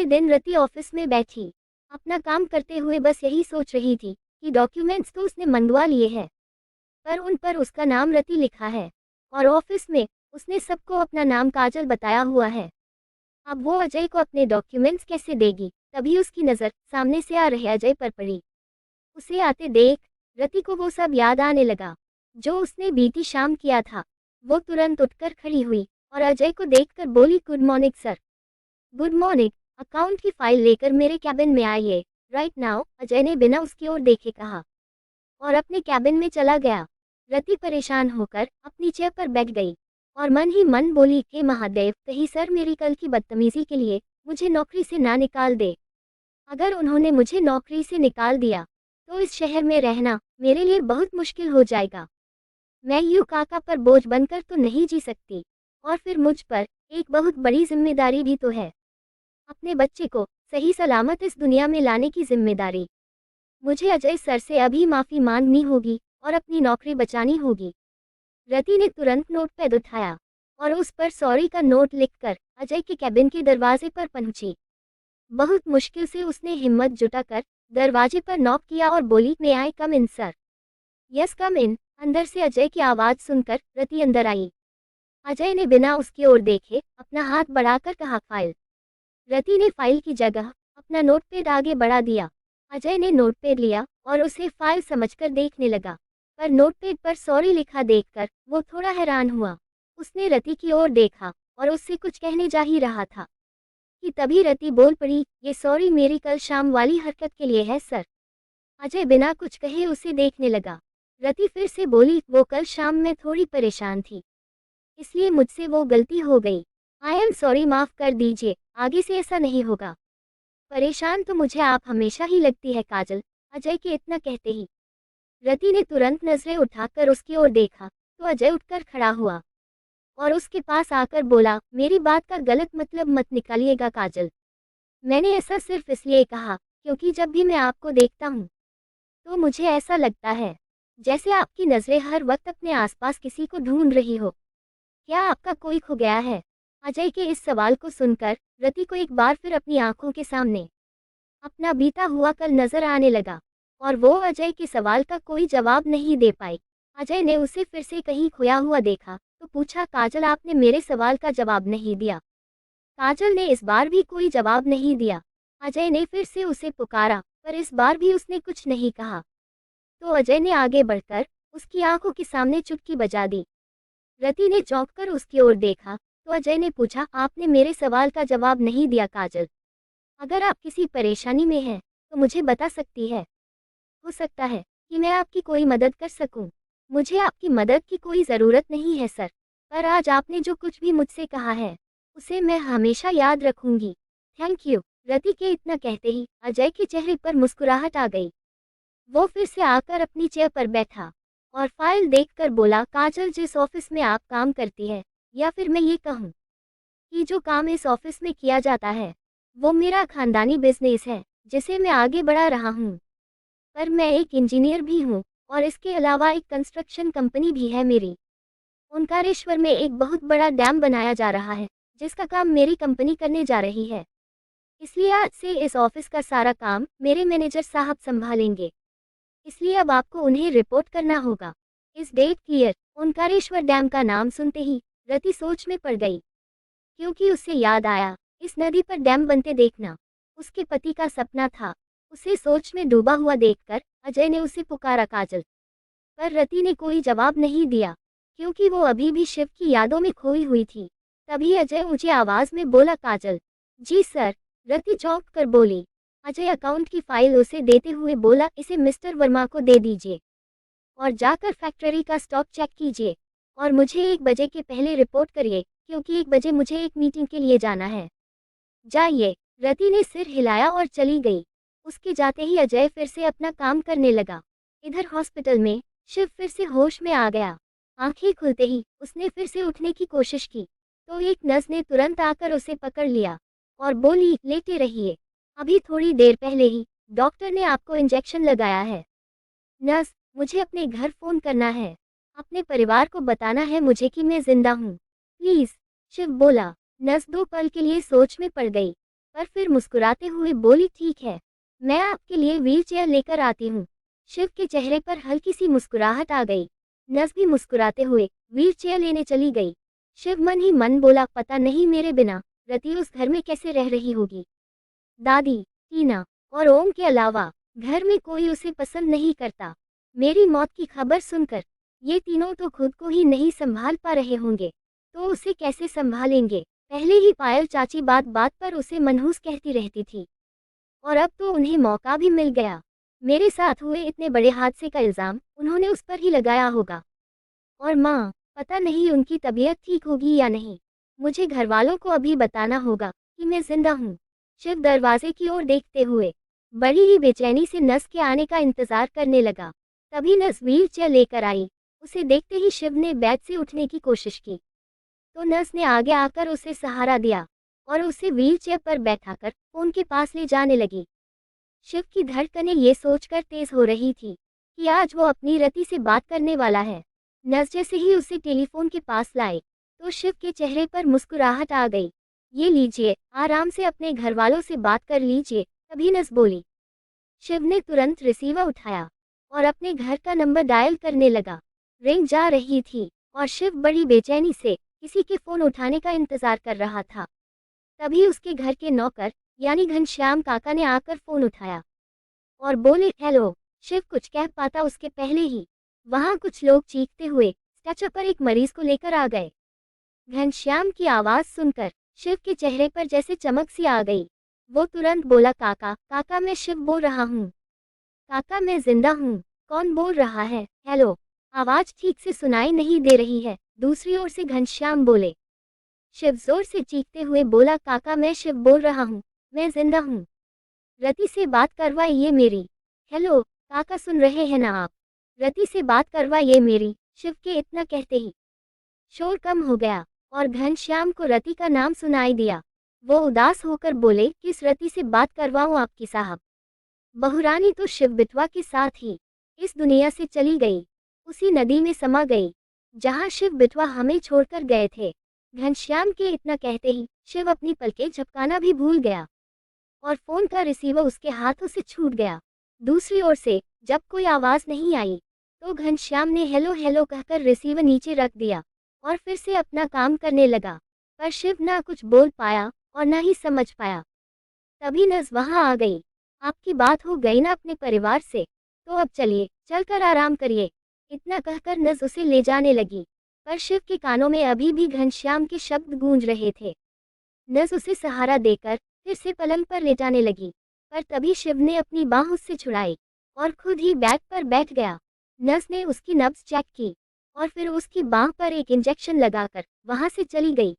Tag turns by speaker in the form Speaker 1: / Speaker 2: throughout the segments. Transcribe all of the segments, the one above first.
Speaker 1: अगले दिन रति ऑफिस में बैठी, अपना काम करते हुए बस यही सोच रही थी कि डॉक्यूमेंट्स तो उसने मंगवा लिए हैं, पर उन पर उसका नाम रति लिखा है और ऑफिस में उसने सबको अपना नाम काजल बताया हुआ है। अब वो अजय को अपने डॉक्यूमेंट्स कैसे देगी? तभी उसकी नज़र सामने से आ रहे अजय पर पड़ी। उसे आते देख रति को वो सब याद आने लगा जो उसने बीती शाम किया था। वो तुरंत उठकर खड़ी हुई और अजय को देखकर बोली, good morning sir. Good morning. Account की फाइल लेकर मेरे कैबिन में आइए राइट नाउ, अजय ने बिना उसकी ओर देखे कहा और अपने कैबिन में चला गया। रति परेशान होकर अपनी चेयर पर बैठ गई और मन ही मन बोली, हे महादेव, कहीं सर मेरी कल की बदतमीजी के लिए मुझे नौकरी से ना निकाल दे। अगर उन्होंने मुझे नौकरी से निकाल दिया तो इस शहर में रहना मेरे लिए बहुत मुश्किल हो जाएगा। मैं यूं काका पर बोझ बनकर तो नहीं जी सकती, और फिर मुझ पर एक बहुत बड़ी जिम्मेदारी भी तो है, अपने बच्चे को सही सलामत इस दुनिया में लाने की जिम्मेदारी। मुझे अजय सर से अभी माफ़ी मांगनी होगी और अपनी नौकरी बचानी होगी। रति ने तुरंत नोटपैड उठाया और उस पर सॉरी का नोट लिखकर अजय के कैबिन के दरवाजे पर पहुंची। बहुत मुश्किल से उसने हिम्मत जुटाकर दरवाजे पर नॉक किया और बोली, मे आई कम इन सर? यस कम इन। अंदर से अजय की आवाज़ सुनकर रति अंदर आई। अजय ने बिना उसकी ओर देखे अपना हाथ बढ़ाकर कहा, फाइल। रति ने फाइल की जगह अपना नोटपैड आगे बढ़ा दिया। अजय ने नोटपैड लिया और उसे फाइल समझकर देखने लगा, पर नोटपैड पर सॉरी लिखा देखकर वो थोड़ा हैरान हुआ। उसने रति की ओर देखा और उससे कुछ कहने जा ही रहा था कि तभी रति बोल पड़ी, ये सॉरी मेरी कल शाम वाली हरकत के लिए है सर। अजय बिना कुछ कहे उसे देखने लगा। रति फिर से बोली, वो कल शाम मैं थोड़ी परेशान थी, इसलिए मुझसे वो गलती हो गई। आई एम सॉरी, माफ़ कर दीजिए, आगे से ऐसा नहीं होगा। परेशान तो मुझे आप हमेशा ही लगती है काजल। अजय के इतना कहते ही रति ने तुरंत नजरें उठाकर उसकी ओर देखा तो अजय उठकर खड़ा हुआ और उसके पास आकर बोला, मेरी बात का गलत मतलब मत निकालिएगा काजल। मैंने ऐसा सिर्फ इसलिए कहा क्योंकि जब भी मैं आपको देखता हूँ तो मुझे ऐसा लगता है जैसे आपकी नज़रें हर वक्त अपने आसपास किसी को ढूंढ रही हो। क्या आपका कोई खो गया है? अजय के इस सवाल को सुनकर रति को एक बार फिर अपनी आंखों के सामने अपना बीता हुआ कल नजर आने लगा और वो अजय के सवाल का कोई जवाब नहीं दे पाई। अजय ने उसे फिर से कहीं खोया हुआ देखा तो पूछा, काजल आपने मेरे सवाल का जवाब नहीं दिया। काजल ने इस बार भी कोई जवाब नहीं दिया। अजय ने फिर से उसे पुकारा पर इस बार भी उसने कुछ नहीं कहा। तो अजय ने आगे बढ़कर उसकी आंखों के सामने चुटकी बजा दी। रति ने चौंककर उसकी ओर देखा तो अजय ने पूछा, आपने मेरे सवाल का जवाब नहीं दिया काजल। अगर आप किसी परेशानी में हैं तो मुझे बता सकती है। हो सकता है कि मैं आपकी कोई मदद कर सकूं। मुझे आपकी मदद की कोई ज़रूरत नहीं है सर, पर आज आपने जो कुछ भी मुझसे कहा है उसे मैं हमेशा याद रखूंगी। Thank you. रति के इतना कहते ही अजय के चेहरे पर मुस्कुराहट आ गई। वो फिर से आकर अपनी चेयर पर बैठा और फाइल देखकर बोला, काजल जिस ऑफिस में आप काम करती है, या फिर मैं ये कहूँ कि जो काम इस ऑफिस में किया जाता है वो मेरा खानदानी बिजनेस है जिसे मैं आगे बढ़ा रहा हूँ। पर मैं एक इंजीनियर भी हूँ और इसके अलावा एक कंस्ट्रक्शन कंपनी भी है मेरी। ओंकारेश्वर में एक बहुत बड़ा डैम बनाया जा रहा है जिसका काम मेरी कंपनी करने जा रही है, इसलिए आज से इस ऑफिस का सारा काम मेरे मैनेजर साहब संभालेंगे। इसलिए अब आपको उन्हें रिपोर्ट करना होगा। इस डेट क्लियर। ओंकारेश्वर डैम का नाम सुनते ही रति सोच में पड़ गई, क्योंकि उससे याद आया इस नदी पर डैम बनते देखना उसके पति का सपना था। उसे सोच में डूबा हुआ देखकर अजय ने उसे पुकारा, काजल। पर रति ने कोई जवाब नहीं दिया क्योंकि वो अभी भी शिव की यादों में खोई हुई थी। तभी अजय ऊंची आवाज में बोला, काजल। जी सर। रति चौंक कर बोली। अजय अकाउंट की फाइल उसे देते हुए बोला, इसे मिस्टर वर्मा को दे दीजिए और जाकर फैक्ट्री का स्टॉक चेक कीजिए और मुझे 1 बजे के पहले रिपोर्ट करिए क्योंकि 1 बजे मुझे एक मीटिंग के लिए जाना है। जाइए। रति ने सिर हिलाया और चली गई। उसके जाते ही अजय फिर से अपना काम करने लगा। इधर हॉस्पिटल में शिव फिर से होश में आ गया। आंखें खुलते ही उसने फिर से उठने की कोशिश की तो एक नर्स ने तुरंत आकर उसे पकड़ लिया और बोली, लेटे रहिए, अभी थोड़ी देर पहले ही डॉक्टर ने आपको इंजेक्शन लगाया है। नर्स, मुझे अपने घर फ़ोन करना है, अपने परिवार को बताना है मुझे कि मैं जिंदा हूँ, प्लीज़। शिव बोला। नर्स 2 पल के लिए सोच में पड़ गई। पर फिर मुस्कुराते हुए बोली, ठीक है, मैं आपके लिए व्हीलचेयर लेकर आती हूँ। शिव के चेहरे पर हल्की सी मुस्कुराहट आ गई। नस भी मुस्कुराते हुए व्हीलचेयर लेने चली गई। शिव मन ही मन बोला, पता नहीं मेरे बिना रति उस घर में कैसे रह रही होगी। दादी, टीना और ओम के अलावा घर में कोई उसे पसंद नहीं करता। मेरी मौत की खबर सुनकर ये तीनों तो खुद को ही नहीं संभाल पा रहे होंगे, तो उसे कैसे संभालेंगे। पहले ही पायल चाची बात बात पर उसे मनहूस कहती रहती थी, और अब तो उन्हें मौका भी मिल गया। मेरे साथ हुए इतने बड़े हादसे का इल्ज़ाम उन्होंने उस पर ही लगाया होगा। और माँ, पता नहीं उनकी तबीयत ठीक होगी या नहीं। मुझे घरवालों को अभी बताना होगा कि मैं जिंदा हूँ। शिव दरवाजे की ओर देखते हुए बड़ी ही बेचैनी से नस के आने का इंतजार करने लगा। तभी नस व्हील चेयर लेकर आई। उसे देखते ही शिव ने बेड से उठने की कोशिश की, तो नस ने आगे आकर उसे सहारा दिया और उसे व्हील चेयर पर बैठाकर फोन के पास ले जाने लगी। शिव की धड़कनें ये सोचकर तेज हो रही थी कि आज वो अपनी रति से बात करने वाला है। नस जैसे ही उसे टेलीफोन के पास लाए, तो शिव के चेहरे पर मुस्कुराहट आ गई। ये लीजिए, आराम से अपने घर वालों से बात कर लीजिए, तभी नस बोली। शिव ने तुरंत रिसीवर उठाया और अपने घर का नंबर डायल करने लगा। रिंग जा रही थी और शिव बड़ी बेचैनी से किसी के फोन उठाने का इंतजार कर रहा था। तभी उसके घर के नौकर यानी घनश्याम काका ने आकर फोन उठाया और बोले, हेलो। शिव कुछ कह पाता उसके पहले ही वहां कुछ लोग चीखते हुए स्ट्रेचर पर एक मरीज को लेकर आ गए। घनश्याम की आवाज सुनकर शिव के चेहरे पर जैसे चमक सी आ गई। वो तुरंत बोला, काका, काका मैं शिव बोल रहा हूँ। काका मैं जिंदा हूँ। कौन बोल रहा है? हेलो, आवाज ठीक से सुनाई नहीं दे रही है, दूसरी ओर से घनश्याम बोले। शिव जोर से चीखते हुए बोला, काका मैं शिव बोल रहा हूँ, मैं जिंदा हूँ। रति से बात करवाइए मेरी। हेलो काका, सुन रहे हैं ना आप? रति से बात करवाइए मेरी। शिव के इतना कहते ही शोर कम हो गया और घनश्याम को रति का नाम सुनाई दिया। वो उदास होकर बोले, किस रति से बात करवाऊं आपकी साहब? बहुरानी तो शिव बिटवा के साथ ही इस दुनिया से चली गई, उसी नदी में समा गई जहां शिव बिटवा हमें छोड़कर गए थे। घनश्याम के इतना कहते ही शिव अपनी पलकें झपकाना भी भूल गया और फोन का रिसीवर उसके हाथों से छूट गया। दूसरी ओर से जब कोई आवाज नहीं आई, तो घनश्याम ने हेलो हेलो कहकर रिसीवर नीचे रख दिया और फिर से अपना काम करने लगा। पर शिव ना कुछ बोल पाया और ना ही समझ पाया। तभी नस वहां आ गई। आपकी बात हो गई ना अपने परिवार से, तो अब चलिए, चलकर आराम करिए। इतना कहकर नस उसे ले जाने लगी, पर शिव के कानों में अभी भी घनश्याम के शब्द गूंज रहे थे। नस उसे सहारा देकर फिर से पलंग पर लेटाने लगी, पर तभी शिव ने अपनी बाह उससे छुड़ाई और खुद ही बेड पर बैठ गया। नर्स ने उसकी नब्ज चेक की और फिर उसकी बाह पर एक इंजेक्शन लगाकर वहां से चली गई।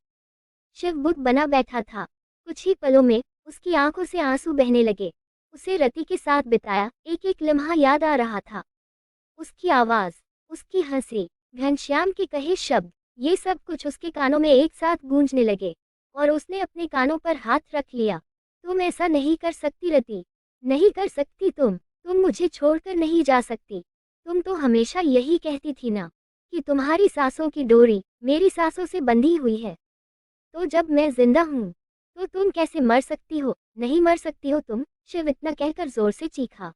Speaker 1: शिव बुत बना बैठा था। कुछ ही पलों में उसकी आंखों से आंसू बहने लगे। उसे रति के साथ बिताया एक एक लम्हा याद आ रहा था। उसकी आवाज, उसकी हंसी, घनश्याम के कहे शब्द, ये सब कुछ उसके कानों में एक साथ गूंजने लगे और उसने अपने कानों पर हाथ रख लिया। तुम ऐसा नहीं कर सकती रति, नहीं कर सकती तुम मुझे छोड़कर नहीं जा सकती। तुम तो हमेशा यही कहती थी ना कि तुम्हारी सांसों की डोरी मेरी सांसों से बंधी हुई है। तो जब मैं जिंदा हूँ तो तुम कैसे मर सकती हो? नहीं मर सकती हो तुम। शिव इतना कहकर जोर से चीखा,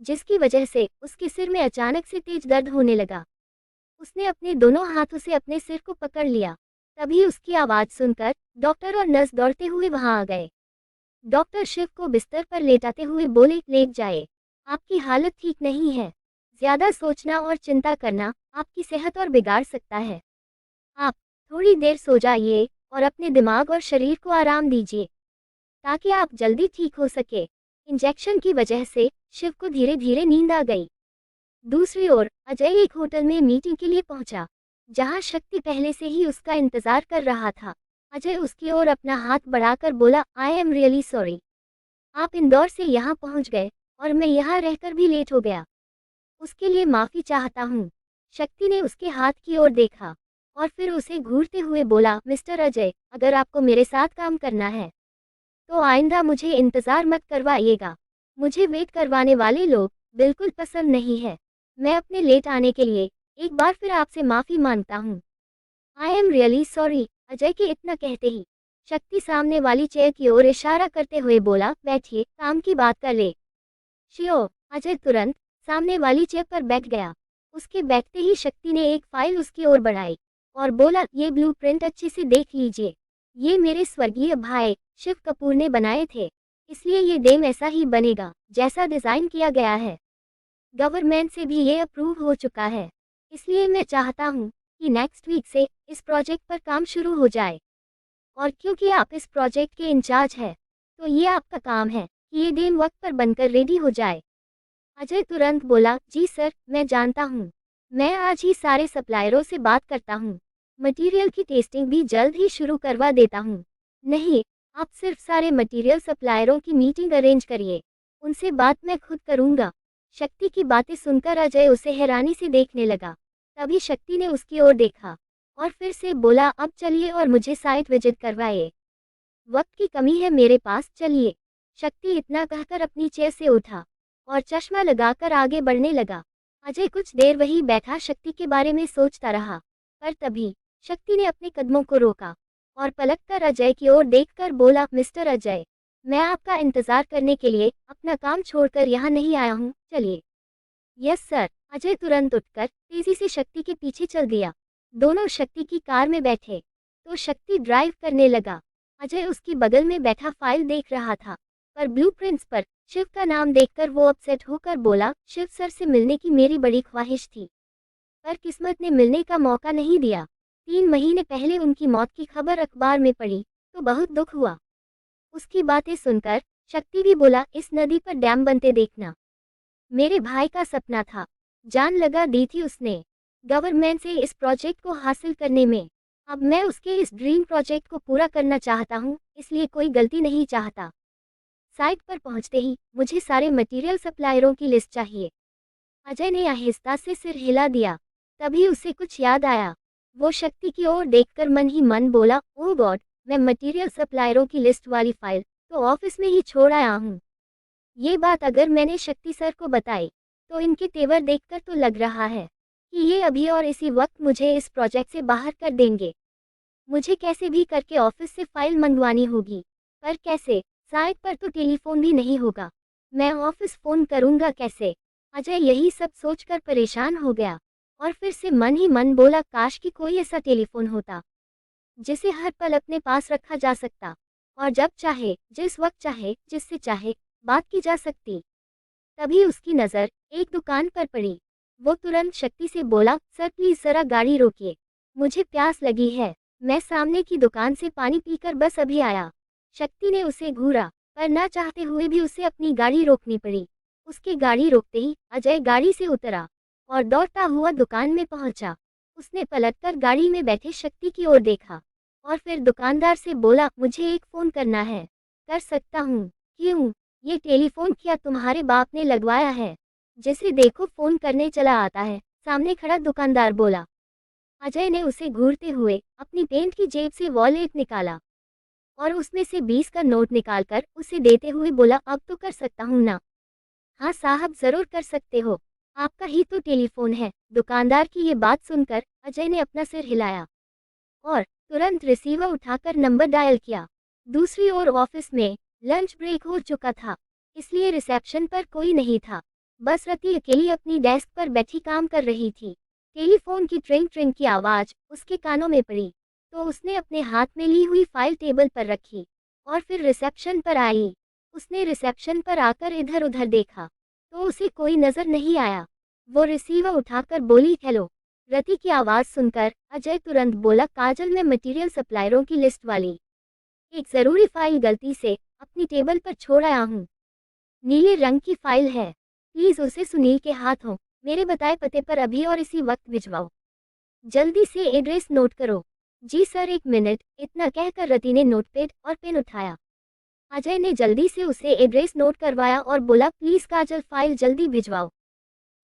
Speaker 1: जिसकी वजह से उसके सिर में अचानक से तेज दर्द होने लगा। उसने अपने दोनों हाथों से अपने सिर को पकड़ लिया। तभी उसकी आवाज सुनकर डॉक्टर और नर्स दौड़ते हुए वहां आ गए। डॉक्टर शिव को बिस्तर पर लेटाते हुए बोले, लेट जाए, आपकी हालत ठीक नहीं है। ज्यादा सोचना और चिंता करना आपकी सेहत और बिगाड़ सकता है। आप थोड़ी देर सो जाइए और अपने दिमाग और शरीर को आराम दीजिए ताकि आप जल्दी ठीक हो सके। इंजेक्शन की वजह से शिव को धीरे धीरे नींद आ गई। दूसरी ओर अजय एक होटल में मीटिंग के लिए पहुंचा, जहां शक्ति पहले से ही उसका इंतजार कर रहा था। अजय उसकी ओर अपना हाथ बढ़ाकर बोला, आई एम रियली सॉरी। आप इंदौर से यहाँ पहुंच गए और मैं यहाँ रहकर भी लेट हो गया, उसके लिए माफी चाहता हूँ। शक्ति ने उसके हाथ की ओर देखा और फिर उसे घूरते हुए बोला, मिस्टर अजय, अगर आपको मेरे साथ काम करना है तो आइंदा मुझे इंतजार मत करवाइएगा। मुझे वेट करवाने वाले लोग बिल्कुल पसंद नहीं है। मैं अपने लेट आने के लिए एक बार फिर आपसे माफी मांगता हूँ। I am really sorry. Ajay के इतना कहते ही शक्ति सामने वाली चेयर की ओर इशारा करते हुए बोला, बैठिए, काम की बात कर ले। श्योर। अजय तुरंत सामने वाली चेयर पर बैठ गया। उसके बैठते ही शक्ति ने एक फाइल उसकी ओर बढ़ाई और बोला, ये ब्लूप्रिंट अच्छे से देख लीजिए। ये मेरे स्वर्गीय भाई शिव कपूर ने बनाए थे, इसलिए ये डैम ऐसा ही बनेगा जैसा डिजाइन किया गया है। गवर्नमेंट से भी ये अप्रूव हो चुका है, इसलिए मैं चाहता हूँ कि नेक्स्ट वीक से इस प्रोजेक्ट पर काम शुरू हो जाए। और क्योंकि आप इस प्रोजेक्ट के इंचार्ज हैं, तो ये आपका काम है कि ये डैम वक्त पर बनकर रेडी हो जाए। अजय तुरंत बोला, जी सर, मैं जानता हूँ। मैं आज ही सारे सप्लायरों से बात करता हूँ। मटेरियल की टेस्टिंग भी जल्द ही शुरू करवा देता हूँ। नहीं, आप सिर्फ सारे मटेरियल सप्लायरों की मीटिंग अरेंज करिए, उनसे बात मैं खुद करूँगा। शक्ति की बातें सुनकर अजय उसे हैरानी से देखने लगा। तभी शक्ति ने उसकी ओर देखा और फिर से बोला, अब चलिए और मुझे साइट विजिट करवाइए। वक्त की कमी है मेरे पास, चलिए। शक्ति इतना कहकर अपनी चेयर से उठा और चश्मा लगाकर आगे बढ़ने लगा। अजय कुछ देर वहीं बैठा शक्ति के बारे में सोचता रहा, पर तभी शक्ति ने अपने कदमों को रोका और पलटकर अजय की ओर देखकर बोला, मिस्टर अजय, मैं आपका इंतजार करने के लिए अपना काम छोड़कर यहाँ नहीं आया हूँ, चलिए। Yes sir. अजय तुरंत उठकर तेजी से शक्ति के पीछे चल दिया। दोनों शक्ति की कार में बैठे तो शक्ति ड्राइव करने लगा। अजय उसकी बगल में बैठा फाइल देख रहा था, पर ब्लूप्रिंट्स पर शिव का नाम देखकर वो अपसेट होकर बोला, शिव सर से मिलने की मेरी बड़ी ख्वाहिश थी, पर किस्मत ने मिलने का मौका नहीं दिया। 3 महीने पहले उनकी मौत की खबर अखबार में पड़ी तो बहुत दुख हुआ। उसकी बातें सुनकर शक्ति भी बोला, इस नदी पर डैम बनते देखना मेरे भाई का सपना था, जान लगा दी थी उसने गवर्नमेंट से इस प्रोजेक्ट को हासिल करने में। अब मैं उसके इस ड्रीम प्रोजेक्ट को पूरा करना चाहता हूँ, इसलिए कोई गलती नहीं चाहता। साइट पर पहुँचते ही मुझे सारे मटेरियल सप्लायरों की लिस्ट चाहिए। अजय ने आहिस्ता से सिर हिला दिया। तभी उसे कुछ याद आया। वो शक्ति की ओर देखकर मन ही मन बोला, ओह गॉड, मैं मटेरियल सप्लायरों की लिस्ट वाली फाइल तो ऑफिस में ही छोड़ आया हूँ। ये बात अगर मैंने शक्ति सर को बताई तो इनके तेवर देखकर तो लग रहा है कि ये अभी और इसी वक्त मुझे इस प्रोजेक्ट से बाहर कर देंगे। मुझे कैसे भी करके ऑफिस से फाइल मंगवानी होगी, पर कैसे? साइट पर तो टेलीफोन भी नहीं होगा, मैं ऑफिस फ़ोन करूँगा कैसे? अजय यही सब सोचकर परेशान हो गया और फिर से मन ही मन बोला, काश कि कोई ऐसा टेलीफोन होता जिसे हर पल अपने पास रखा जा सकता और जब चाहे, जिस वक्त चाहे, जिससे चाहे बात की जा सकती। तभी उसकी नज़र एक दुकान पर पड़ी। वो तुरंत शक्ति से बोला, सर प्लीज़ ज़रा गाड़ी रोकिए, मुझे प्यास लगी है। मैं सामने की दुकान से पानी पीकर बस अभी आया। शक्ति ने उसे घूरा, पर ना चाहते हुए भी उसे अपनी गाड़ी रोकनी पड़ी। उसकी गाड़ी रोकते ही अजय गाड़ी से उतरा और दौड़ता हुआ दुकान में पहुंचा। उसने पलटकर गाड़ी में बैठे शक्ति की ओर देखा और फिर दुकानदार से बोला, मुझे एक फ़ोन करना है। कर सकता हूँ। क्यों? ये टेलीफोन क्या तुम्हारे बाप ने लगवाया है? जिसे देखो फ़ोन करने चला आता है, सामने खड़ा दुकानदार बोला। अजय ने उसे घूरते हुए अपनी पेंट की जेब से वॉलेट निकाला और उसमें से 20 का नोट निकालकर उसे देते हुए बोला, अब तो कर सकता हूँ ना? हाँ साहब, ज़रूर कर सकते हो, आपका ही तो टेलीफोन है। दुकानदार की ये बात सुनकर अजय ने अपना सिर हिलाया और तुरंत रिसीवर उठाकर नंबर डायल किया। दूसरी ओर ऑफिस में लंच ब्रेक हो चुका था, इसलिए रिसेप्शन पर कोई नहीं था। बस रति अकेली अपनी डेस्क पर बैठी काम कर रही थी। टेलीफोन की ट्रिंग ट्रिंग की आवाज़ उसके कानों में पड़ी तो उसने अपने हाथ में ली हुई फाइल टेबल पर रखी और फिर रिसेप्शन पर आई। उसने रिसेप्शन पर आकर इधर उधर देखा तो उसे कोई नज़र नहीं आया। वो रिसीवर उठाकर बोली, हेलो। रति की आवाज़ सुनकर अजय तुरंत बोला, काजल, मैं मटेरियल सप्लायरों की लिस्ट वाली एक ज़रूरी फाइल गलती से अपनी टेबल पर छोड़ आया हूँ। नीले रंग की फाइल है, प्लीज़ उसे सुनील के हाथों मेरे बताए पते पर अभी और इसी वक्त भिजवाओ। जल्दी से एड्रेस नोट करो। जी सर, 1 मिनट। इतना कहकर रति ने नोटपैड और पेन उठाया। अजय ने जल्दी से उसे एड्रेस नोट करवाया और बोला, प्लीज़ काजल, फाइल जल्दी भिजवाओ।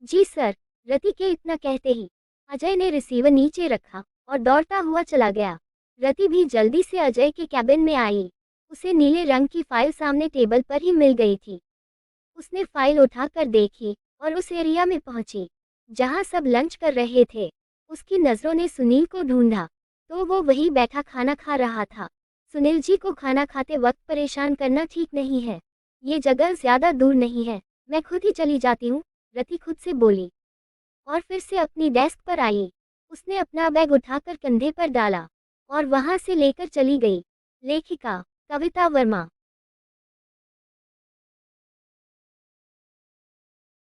Speaker 1: जी सर। रति के इतना कहते ही अजय ने रिसीवर नीचे रखा और दौड़ता हुआ चला गया। रति भी जल्दी से अजय के कैबिन में आई। उसे नीले रंग की फाइल सामने टेबल पर ही मिल गई थी। उसने फाइल उठाकर देखी और उस एरिया में पहुंची जहां सब लंच कर रहे थे। उसकी नज़रों ने सुनील को ढूंढा तो वो वहीं बैठा खाना खा रहा था। सुनील जी को खाना खाते वक्त परेशान करना ठीक नहीं है। ये जगह ज़्यादा दूर नहीं है, मैं खुद ही चली जाती हूँ, रति खुद से बोली। और फिर से अपनी डेस्क पर आई। उसने अपना बैग उठाकर कंधे पर डाला और वहाँ से लेकर चली गई। लेखिका कविता वर्मा।